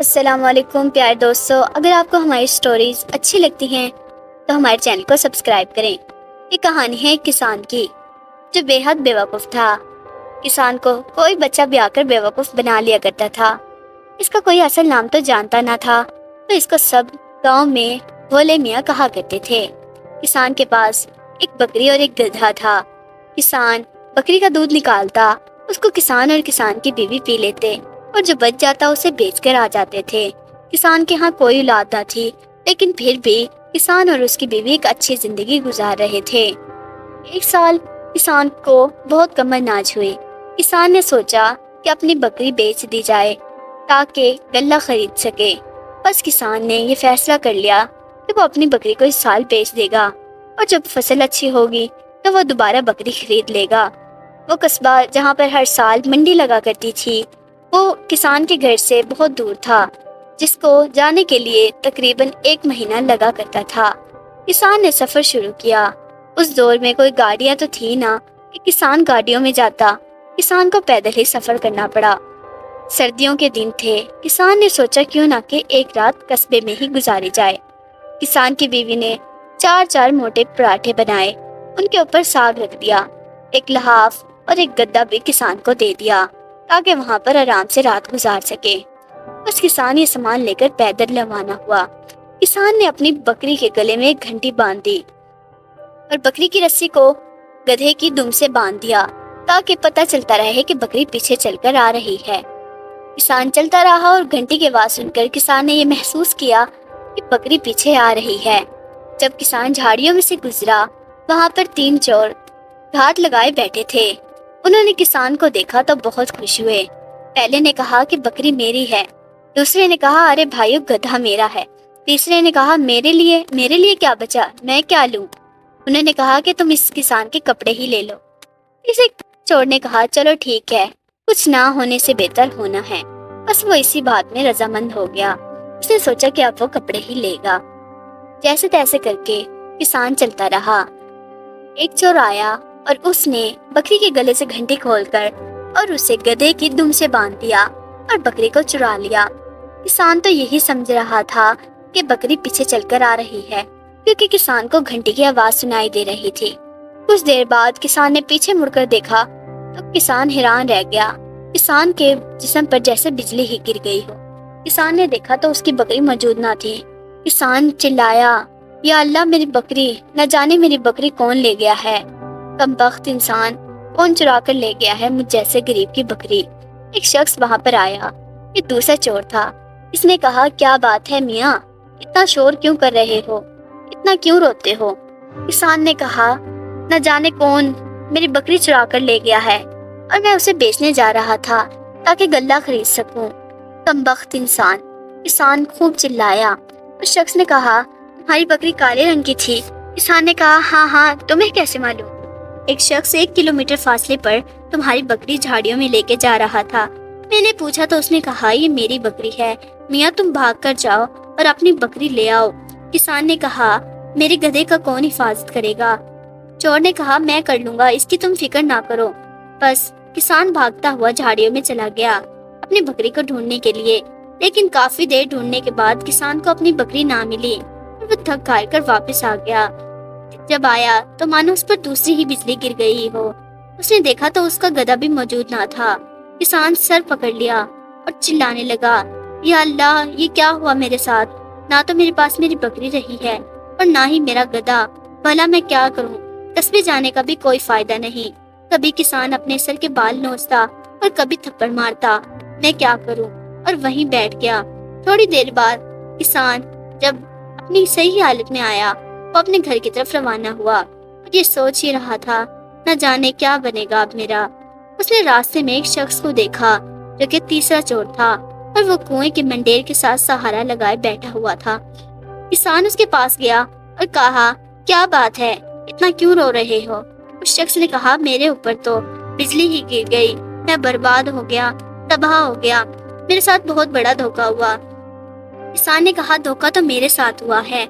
السلام علیکم پیارے دوستو، اگر آپ کو ہماری سٹوریز اچھی لگتی ہیں تو ہمارے چینل کو سبسکرائب کریں۔ یہ کہانی ہے ایک کسان کی جو بے حد بیوقوف تھا۔ کسان کو کوئی بچہ بیاہ کر بیوقوف بنا لیا کرتا تھا۔ اس کا کوئی اصل نام تو جانتا نہ تھا، تو اس کو سب گاؤں میں بھولے میاں کہا کرتے تھے۔ کسان کے پاس ایک بکری اور ایک گدھا تھا۔ کسان بکری کا دودھ نکالتا، اس کو کسان اور کسان کی بیوی پی لیتے اور جو بچ جاتا اسے بیچ کر آ جاتے تھے۔ کسان کے ہاں کوئی اولاد نہ تھی، لیکن پھر بھی کسان اور اس کی بیوی ایک اچھی زندگی گزار رہے تھے۔ ایک سال کسان کو بہت کم اناج ہوئی۔ کسان نے سوچا کہ اپنی بکری بیچ دی جائے تاکہ غلہ خرید سکے۔ بس کسان نے یہ فیصلہ کر لیا کہ وہ اپنی بکری کو اس سال بیچ دے گا اور جب فصل اچھی ہوگی تو وہ دوبارہ بکری خرید لے گا۔ وہ قصبہ جہاں پر ہر سال منڈی لگا کرتی تھی، وہ کسان کے گھر سے بہت دور تھا، جس کو جانے کے لیے تقریباً 1 مہینہ لگا کرتا تھا۔ کسان نے سفر شروع کیا۔ اس دور میں کوئی گاڑیاں تو تھی نہ کہ کسان گاڑیوں میں جاتا، کسان کو پیدل ہی سفر کرنا پڑا۔ سردیوں کے دن تھے۔ کسان نے سوچا کیوں نہ کہ ایک رات قصبے میں ہی گزاری جائے۔ کسان کی بیوی نے 4 موٹے پراٹھے بنائے، ان کے اوپر ساگ رکھ دیا، ایک لحاف اور ایک گدا بھی کسان کو دے دیا تاکہ وہاں پر آرام سے رات گزار سکے۔ بس کسان یہ سامان لے کر پیدل روانہ ہوا۔ کسان نے اپنی بکری کے گلے میں ایک گھنٹی باندھ دی اور بکری کی رسی کو گدھے کی دم سے باندھ دیا تاکہ پتہ چلتا رہے کہ بکری پیچھے چل کر آ رہی ہے۔ کسان چلتا رہا اور گھنٹی کی آواز سن کر کسان نے یہ محسوس کیا کہ بکری پیچھے آ رہی ہے۔ جب کسان جھاڑیوں میں سے گزرا، وہاں پر 3 چور گھات لگائے بیٹھے تھے۔ انہوں نے کسان کو دیکھا تو بہت خوش ہوئے۔ پہلے نے کہا کہ بکری میری ہے، دوسرے نے کہا ارے بھائیو گدھا میرا ہے، تیسرے نے کہا میرے لیے کیا بچا، میں کیا لوں۔ انہوں نے کہا کہ تم اس کسان کے کپڑے ہی لے لو۔ تیسرے چور نے کہا چلو ٹھیک ہے، کچھ نہ ہونے سے بہتر ہونا ہے۔ بس وہ اسی بات میں رضامند ہو گیا۔ اس نے سوچا کہ اب وہ کپڑے ہی لے گا۔ جیسے تیسے کر کے کسان چلتا رہا۔ ایک چور آیا اور اس نے بکری کے گلے سے گھنٹی کھول کر اور اسے گدھے کی دم سے باندھ دیا اور بکری کو چرا لیا۔ کسان تو یہی سمجھ رہا تھا کہ بکری پیچھے چل کر آ رہی ہے، کیونکہ کسان کو گھنٹی کی آواز سنائی دے رہی تھی۔ کچھ دیر بعد کسان نے پیچھے مڑ کر دیکھا تو کسان حیران رہ گیا۔ کسان کے جسم پر جیسے بجلی ہی گر گئی ہو۔ کسان نے دیکھا تو اس کی بکری موجود نہ تھی۔ کسان چلایا یا اللہ میری بکری، نہ جانے میری بکری کون لے گیا ہے، کمبخت انسان، کون چرا کر لے گیا ہے مجھ جیسے غریب کی بکری۔ ایک شخص وہاں پر آیا، یہ دوسرا چور تھا۔ اس نے کہا کیا بات ہے میاں، اتنا شور کیوں کر رہے ہو، اتنا کیوں روتے ہو؟ کسان نے کہا نہ جانے کون میری بکری چرا کر لے گیا ہے اور میں اسے بیچنے جا رہا تھا تاکہ غلہ خرید سکوں، کمبخت انسان۔ کسان خوب چلایا۔ اس شخص نے کہا تمہاری بکری کالے رنگ کی تھی۔ کسان نے کہا ہاں تمہیں کیسے معلوم؟ ایک شخص 1 کلومیٹر فاصلے پر تمہاری بکری جھاڑیوں میں لے کے جا رہا تھا۔ میں نے پوچھا تو اس نے کہا یہ میری بکری ہے، میاں تم بھاگ کر جاؤ اور اپنی بکری لے آؤ۔ کسان نے کہا میرے گدھے کا کون حفاظت کرے گا؟ چور نے کہا میں کر لوں گا، اس کی تم فکر نہ کرو۔ بس کسان بھاگتا ہوا جھاڑیوں میں چلا گیا اپنی بکری کو ڈھونڈنے کے لیے، لیکن کافی دیر ڈھونڈنے کے بعد کسان کو اپنی بکری نہ ملی اور وہ تھک ہار کر واپس آ گیا۔ جب آیا تو مانو اس پر دوسری ہی بجلی گر گئی ہو۔ اس نے دیکھا تو اس کا گدھا بھی موجود نہ تھا۔ کسان سر پکڑ لیا اور چلانے لگا یا اللہ یہ کیا ہوا میرے ساتھ، نہ تو میرے پاس میری بکری رہی ہے اور نہ ہی میرا گدھا، بھلا میں کیا کروں؟ قصبے جانے کا بھی کوئی فائدہ نہیں۔ کبھی کسان اپنے سر کے بال نوچتا اور کبھی تھپڑ مارتا، میں کیا کروں؟ اور وہیں بیٹھ گیا۔ تھوڑی دیر بعد کسان جب اپنی صحیح حالت میں آیا، وہ اپنے گھر کی طرف روانہ ہوا اور یہ سوچ ہی رہا تھا نہ جانے کیا بنے گا اب میرا۔ اس نے راستے میں ایک شخص کو دیکھا جو کہ تیسرا چور تھا اور وہ کنویں کے منڈیر کے ساتھ سہارا لگائے بیٹھا ہوا تھا۔ کسان اس کے پاس گیا اور کہا کیا بات ہے، اتنا کیوں رو رہے ہو؟ اس شخص نے کہا میرے اوپر تو بجلی ہی گر گئی، میں برباد ہو گیا، تباہ ہو گیا، میرے ساتھ بہت بڑا دھوکا ہوا۔ کسان نے کہا دھوکا تو میرے ساتھ ہوا ہے،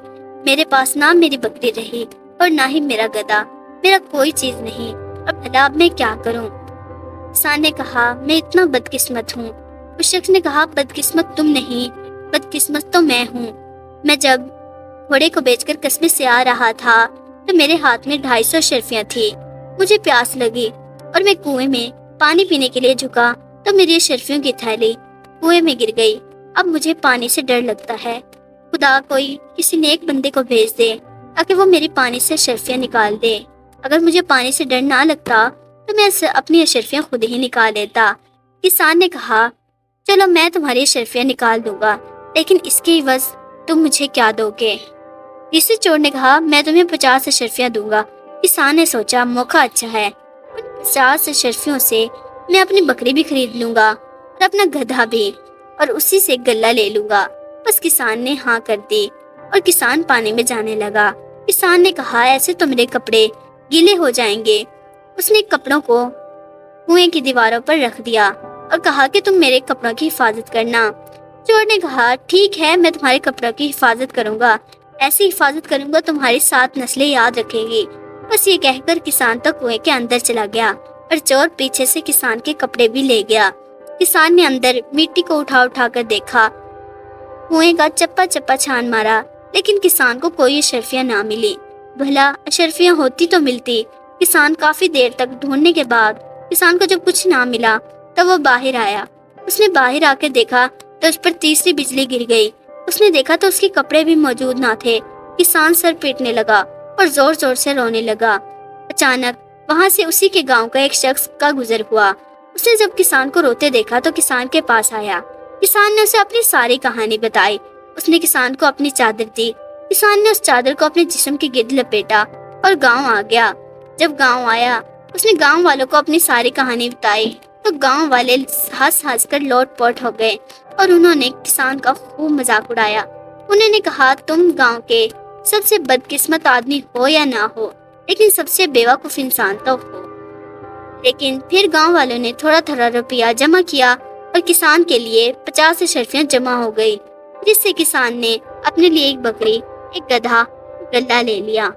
میرے پاس نہ میری بکری رہی اور نہ ہی میرا گدھا، میرا کوئی چیز نہیں، اب بھلا اب میں کیا کروں؟ کسان نے کہا میں اتنا بدقسمت ہوں۔ اس شخص نے کہا بدقسمت تم نہیں، بدقسمت تو میں ہوں۔ میں جب گھوڑے کو بیچ کر قصبے سے آ رہا تھا تو میرے ہاتھ میں 250 اشرفیاں تھی۔ مجھے پیاس لگی اور میں کنویں میں پانی پینے کے لیے جھکا تو میری اشرفیوں کی تھیلی کنویں میں گر گئی۔ اب مجھے پانی سے ڈر لگتا ہے۔ خدا کوئی کسی نیک بندے کو بھیج دے تاکہ وہ میری پانی سے اشرفیاں نکال دے۔ اگر مجھے پانی سے ڈر نہ لگتا تو میں اپنی اشرفیاں خود ہی نکال لیتا۔ کسان نے کہا، چلو میں تمہاری اشرفیاں نکال دوں گا، لیکن اس کے عوض تم مجھے کیا دو گے؟ تیسرے چور نے کہا، میں تمہیں 50 اشرفیاں دوں گا۔ کسان نے سوچا موقع اچھا ہے، ان 50 اشرفیوں سے میں اپنی بکری بھی خرید لوں گا اور اپنا گدھا بھی، اور اسی سے گلہ لے لوں گا۔ بس کسان نے ہاں کر دی اور کسان پانی میں جانے لگا۔ کسان نے کہا، ایسے تو میرے کپڑے گیلے ہو جائیں گے۔ اس نے کپڑوں کو کنویں کی دیواروں پر رکھ دیا اور کہا کہ تم میرے کپڑوں کی حفاظت کرنا۔ چور نے کہا، ٹھیک ہے، میں تمہارے کپڑوں کی حفاظت کروں گا، ایسی حفاظت کروں گا تمہاری 7 نسلیں یاد رکھیں گی۔ بس یہ کہہ کر کسان تو کنویں کے اندر چلا گیا اور چور پیچھے سے کسان کے کپڑے بھی لے گیا۔ کسان نے اندر مٹی کو اٹھا اٹھا کر دیکھا، کنویں کا چپا چپا چھان مارا، لیکن کسان کو کوئی اشرفیاں نہ ملی۔ بھلا اشرفیاں ہوتی تو ملتی۔ کسان کافی دیر تک ڈھونڈنے کے بعد کسان کو جب کچھ نہ ملا تب وہ باہر آیا۔ اس نے باہر آ کے دیکھا تو اس پر تیسری بجلی گر گئی۔ اس نے دیکھا تو اس کے کپڑے بھی موجود نہ تھے۔ کسان سر پیٹنے لگا اور زور زور سے رونے لگا۔ اچانک وہاں سے اسی کے گاؤں کا ایک شخص کا گزر ہوا۔ اس نے جب کسان کو روتے دیکھا تو کسان کے پاس آیا۔ کسان نے اسے اپنی ساری کہانی بتائی۔ اس نے کسان کو اپنی چادر دی۔ کسان نے اس چادر کو اپنے جسم کے گرد لپیٹا اور گاؤں آ گیا۔ جب گاؤں آیا اس نے گاؤں والوں کو اپنی ساری کہانی بتائی تو گاؤں والے ہنس ہنس کر لوٹ پوٹ ہو گئے اور انہوں نے کسان کا خوب مذاق اڑایا۔ انہوں نے کہا، تم گاؤں کے سب سے بدقسمت آدمی ہو یا نہ ہو، لیکن سب سے بیوقوف انسان تو ہو۔ لیکن پھر گاؤں والوں نے تھوڑا تھوڑا روپیہ جمع کیا اور کسان کے لیے 50 اشرفیاں جمع ہو گئی، جس سے کسان نے اپنے لیے ایک بکری، ایک گدھا، گلہ لے لیا۔